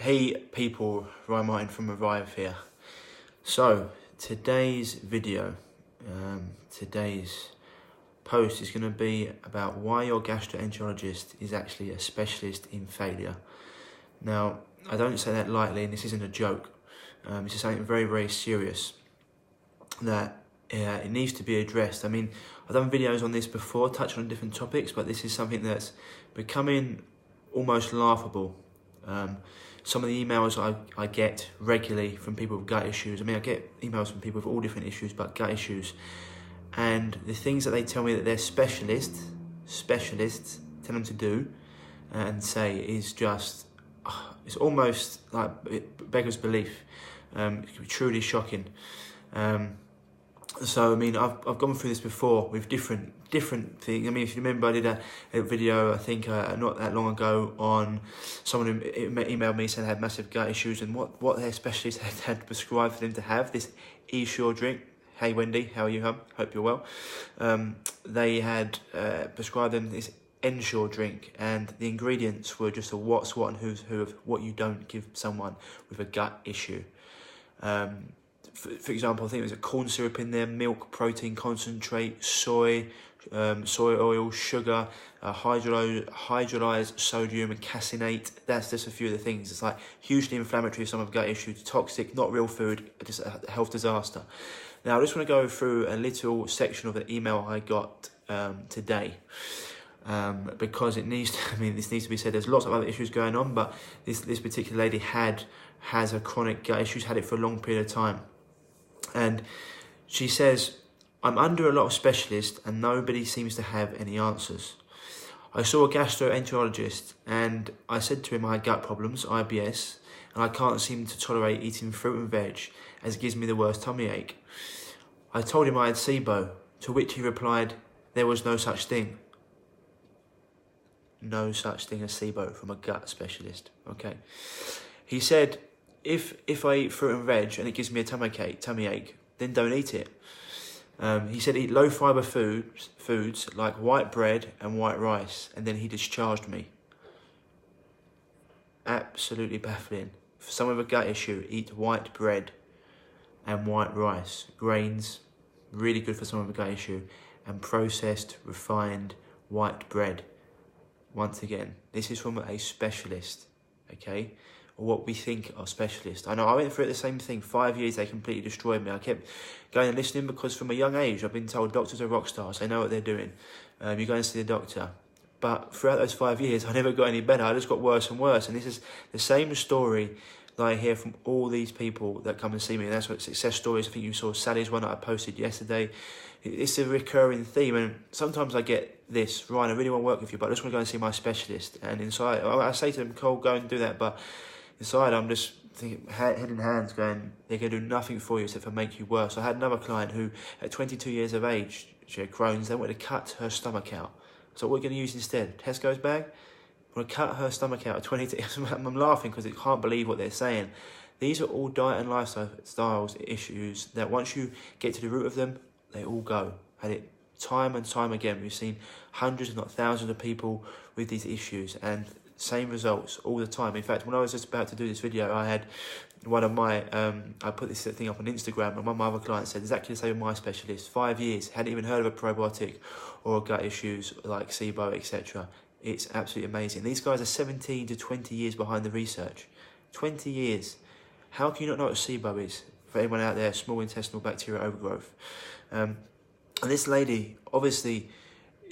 Hey people, Ryan Martin from Revive here. So today's video, today's post is going to be about why your gastroenterologist is actually a specialist in failure. Now, I don't say that lightly, and this isn't a joke. This is something very, very serious that it needs to be addressed. I mean, I've done videos on this before, touching on different topics, but this is something that's becoming almost laughable. Some of the emails I get regularly from people with gut issues. I mean, I get emails from people with all different issues, but gut issues. And the things that they tell me that they're specialists tell them to do and say is just, it's almost like it beggars belief. It can be truly shocking. So I mean, I've gone through this before with different things. I mean, if you remember, I did a video, I think not that long ago, on someone who emailed me saying they had massive gut issues and what their specialist had prescribed for them to have, this Ensure drink. Hey Wendy, how are you, hon? Hope you're well. They had prescribed them this Ensure drink, and the ingredients were just a what's what and who's who of what you don't give someone with a gut issue. For example, I think there's a corn syrup in there, milk, protein concentrate, soy oil, sugar, hydrolyzed sodium and caseinate. That's just a few of the things. It's like hugely inflammatory if someone with gut issues, toxic, not real food, just a health disaster. Now, I just want to go through a little section of an email I got today. Because it needs to, this needs to be said. There's lots of other issues going on, but this particular lady has a chronic gut issue, had it for a long period of time. And she says, I'm under a lot of specialists and nobody seems to have any answers. I saw a gastroenterologist and I said to him I had gut problems, IBS, and I can't seem to tolerate eating fruit and veg as it gives me the worst tummy ache. I told him I had SIBO, to which he replied, there was no such thing. No such thing as SIBO from a gut specialist, okay? He said, if I eat fruit and veg and it gives me a tummy ache, then don't eat it. He said eat low fibre foods like white bread and white rice, and then he discharged me. Absolutely baffling. For someone with a gut issue, eat white bread and white rice. Grains, really good for someone with a gut issue, and processed, refined white bread. Once again, this is from a specialist, okay? Or what we think are specialists. I know I went through the same thing. 5 years, they completely destroyed me. I kept going and listening because from a young age, I've been told doctors are rock stars. They know what they're doing. You go and see the doctor. But throughout those 5 years, I never got any better. I just got worse and worse. And this is the same story that I hear from all these people that come and see me. And that's what success stories. I think you saw Sally's one that I posted yesterday. It's a recurring theme. And sometimes I get this, Ryan, I really want to work with you, but I just want to go and see my specialist. And inside, I say to them, Cole, go and do that. But inside, I'm just thinking, head in hands, going, they're going to do nothing for you except for make you worse. I had another client who, at 22 years of age, she had Crohn's, they wanted to cut her stomach out. So what we're going to use instead? Tesco's bag? We're going to cut her stomach out at 22. I'm laughing because I can't believe what they're saying. These are all diet and lifestyle issues that once you get to the root of them, they all go. Had it time and time again. We've seen hundreds, if not thousands of people with these issues, and same results all the time. In fact, when I was just about to do this video, I had one of my, I put this thing up on Instagram, and one of my other clients said exactly the same with my specialist. 5 years, hadn't even heard of a probiotic or gut issues like SIBO, etc. It's absolutely amazing. These guys are 17 to 20 years behind the research. 20 years. How can you not know what SIBO is? For anyone out there, small intestinal bacterial overgrowth. And this lady, obviously,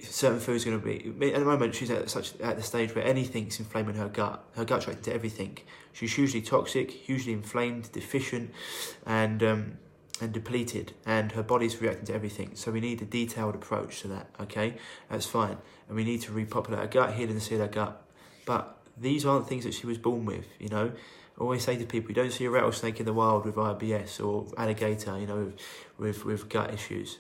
certain foods are going to be, at the moment she's at the stage where anything's inflaming her gut. Her gut's reacting to everything. She's hugely toxic, hugely inflamed, deficient, and depleted, and her body's reacting to everything. So we need a detailed approach to that, okay? That's fine. And we need to repopulate her gut, heal and seal her gut. But these aren't things that she was born with, you know? I always say to people, you don't see a rattlesnake in the wild with IBS or alligator, you know, with gut issues,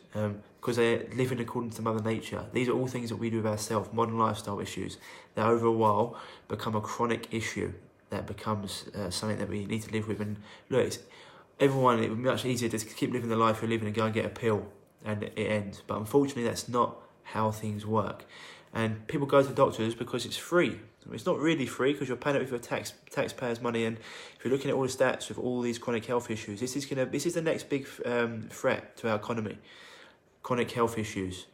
because they're living according to Mother Nature. These are all things that we do with ourselves, modern lifestyle issues, that over a while become a chronic issue, that becomes something that we need to live with. And look, it would be much easier to keep living the life you're living and go and get a pill and it ends. But unfortunately, that's not how things work. And people go to doctors because it's free. It's not really free because you're paying it with your taxpayers' money. And if you're looking at all the stats with all these chronic health issues, this is the next big threat to our economy. Chronic health issues.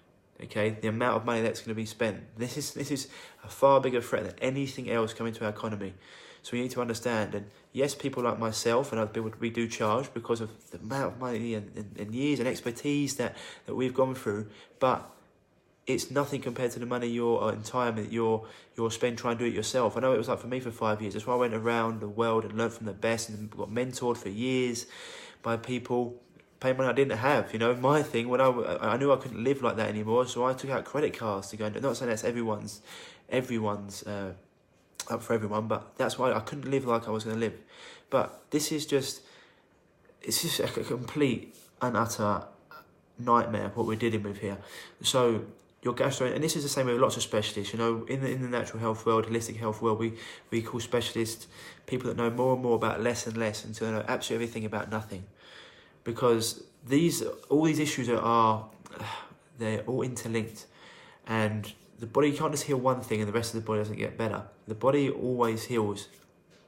Okay, the amount of money that's going to be spent. This is a far bigger threat than anything else coming to our economy. So we need to understand. And yes, people like myself and other people, we do charge because of the amount of money and years and expertise that we've gone through. But it's nothing compared to the money and time that you're spend trying to do it yourself. I know it was like for me for 5 years. That's why I went around the world and learned from the best and got mentored for years by people. Paying money I didn't have, my thing, when I knew I couldn't live like that anymore, so I took out credit cards to go and do. Not saying that's everyone's up for everyone, but that's why I couldn't live like I was going to live. But it's just a complete and utter nightmare what we're dealing with here. So your and this is the same with lots of specialists, in the natural health world, holistic health world, we call specialists people that know more and more about less and less until they know absolutely everything about nothing. Because all these issues they're all interlinked, and the body, you can't just heal one thing and the rest of the body doesn't get better. The body always heals.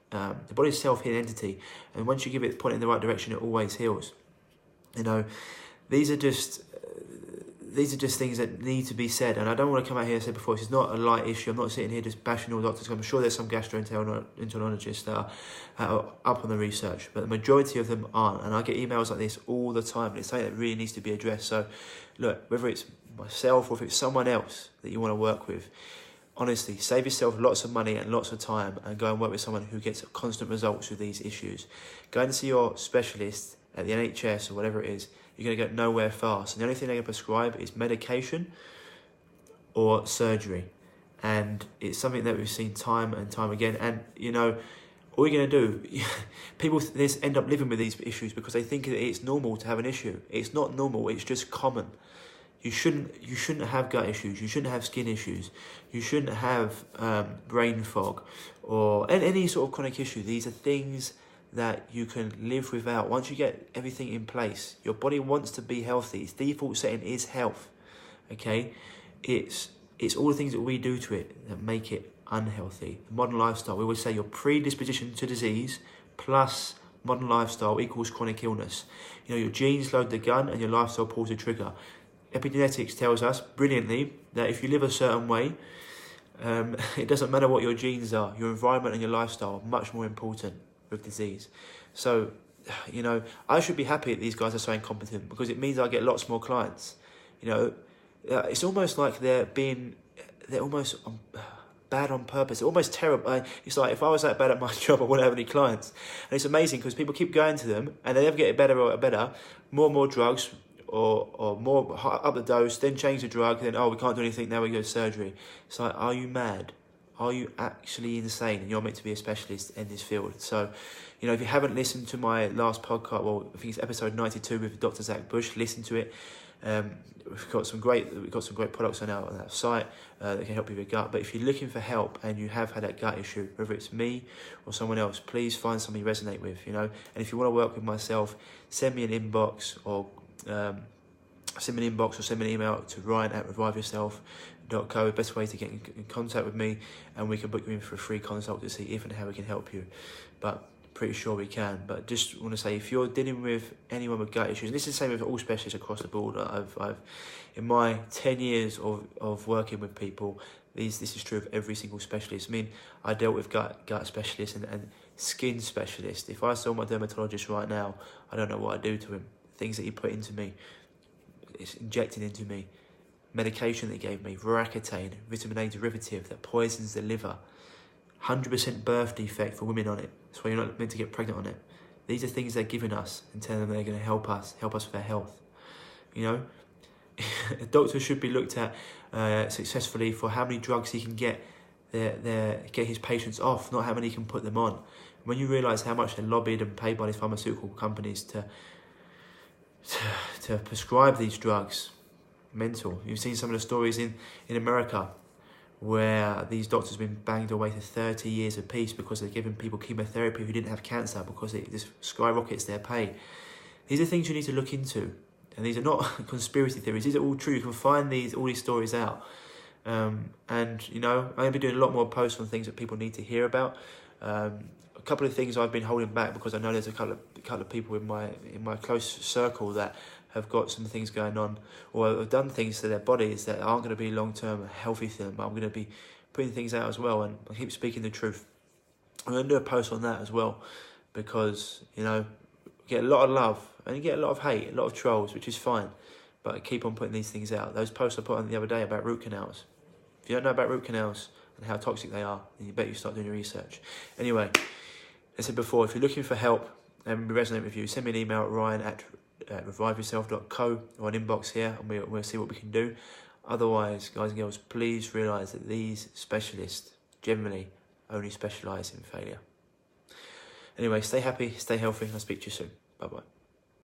The body is a self-healing entity, and once you give it point in the right direction, it always heals. These are just things that need to be said, and I don't want to come out here and say before, this is not a light issue. I'm not sitting here just bashing all doctors. I'm sure there's some gastroenterologists that are up on the research, but the majority of them aren't, and I get emails like this all the time, and it's something that really needs to be addressed. So look, whether it's myself or if it's someone else that you want to work with, honestly, save yourself lots of money and lots of time and go and work with someone who gets constant results with these issues. Go and see your specialist at the NHS or whatever it is. You're going to get nowhere fast. And the only thing they can prescribe is medication or surgery. And it's something that we've seen time and time again. And, all you're going to do, people end up living with these issues because they think that it's normal to have an issue. It's not normal. It's just common. You shouldn't have gut issues. You shouldn't have skin issues. You shouldn't have brain fog or any sort of chronic issue. These are things that you can live without. Once you get everything in place, your body wants to be healthy. Its default setting is health. Okay, it's all the things that we do to it that make it unhealthy. The modern lifestyle, we always say your predisposition to disease plus modern lifestyle equals chronic illness. Your genes load the gun and your lifestyle pulls the trigger. Epigenetics tells us brilliantly that if you live a certain way, it doesn't matter what your genes are. Your environment and your lifestyle are much more important with disease. So, I should be happy that these guys are so incompetent because it means I get lots more clients. It's almost like they're almost bad on purpose. They're almost terrible. It's like if I was that bad at my job, I wouldn't have any clients. And it's amazing because people keep going to them and they never get it better or better. More and more drugs or more up the dose, then change the drug, then, we can't do anything, now we go to surgery. It's like, are you mad? Are you actually insane? And you're meant to be a specialist in this field. So, if you haven't listened to my last podcast, well, I think it's episode 92 with Dr. Zach Bush, listen to it. We've got some great products on our site that can help you with your gut. But if you're looking for help and you have had that gut issue, whether it's me or someone else, please find something you resonate with. And if you want to work with myself, send me an inbox or send me an email to ryan@reviveyourself.co. Best way to get in contact with me, and we can book you in for a free consult to see if and how we can help you. But pretty sure we can. But just want to say, if you're dealing with anyone with gut issues, and this is the same with all specialists across the board, I've in my 10 years of working with people, this is true of every single specialist. I dealt with gut specialists and skin specialists. If I saw my dermatologist right now, I don't know what I'd do to him. Things that he put into me, it's injected into me, medication that he gave me, Roaccutane, vitamin A derivative that poisons the liver, 100% birth defect for women on it. That's why you're not meant to get pregnant on it. These are things they're giving us and telling them they're going to help us with our health. A doctor should be looked at successfully for how many drugs he can get his patients off, not how many he can put them on. When you realise how much they're lobbied and paid by these pharmaceutical companies to prescribe these drugs, mental. You've seen some of the stories in America where these doctors have been banged away for 30 years apiece because they're giving people chemotherapy who didn't have cancer because it just skyrockets their pay. These are things you need to look into, and these are not conspiracy theories. These are all true. You can find all these stories out. And, you know, I'm going to be doing a lot more posts on things that people need to hear about. A couple of things I've been holding back because I know there's a couple of people in my close circle that have got some things going on, or have done things to their bodies that aren't going to be long-term healthy for them. But I'm going to be putting things out as well, and I keep speaking the truth. I'm going to do a post on that as well, because, you know, you get a lot of love and you get a lot of hate, a lot of trolls, which is fine. But I keep on putting these things out. Those posts I put on the other day about root canals. If you don't know about root canals and how toxic they are, then you bet you start doing your research. Anyway, as I said before, if you're looking for help and we resonate with you, send me an email at ryan@reviveyourself.co or an inbox here, and we'll see what we can do. Otherwise, guys and girls, please realise that these specialists generally only specialise in failure. Anyway, stay happy, stay healthy, and I'll speak to you soon. Bye-bye.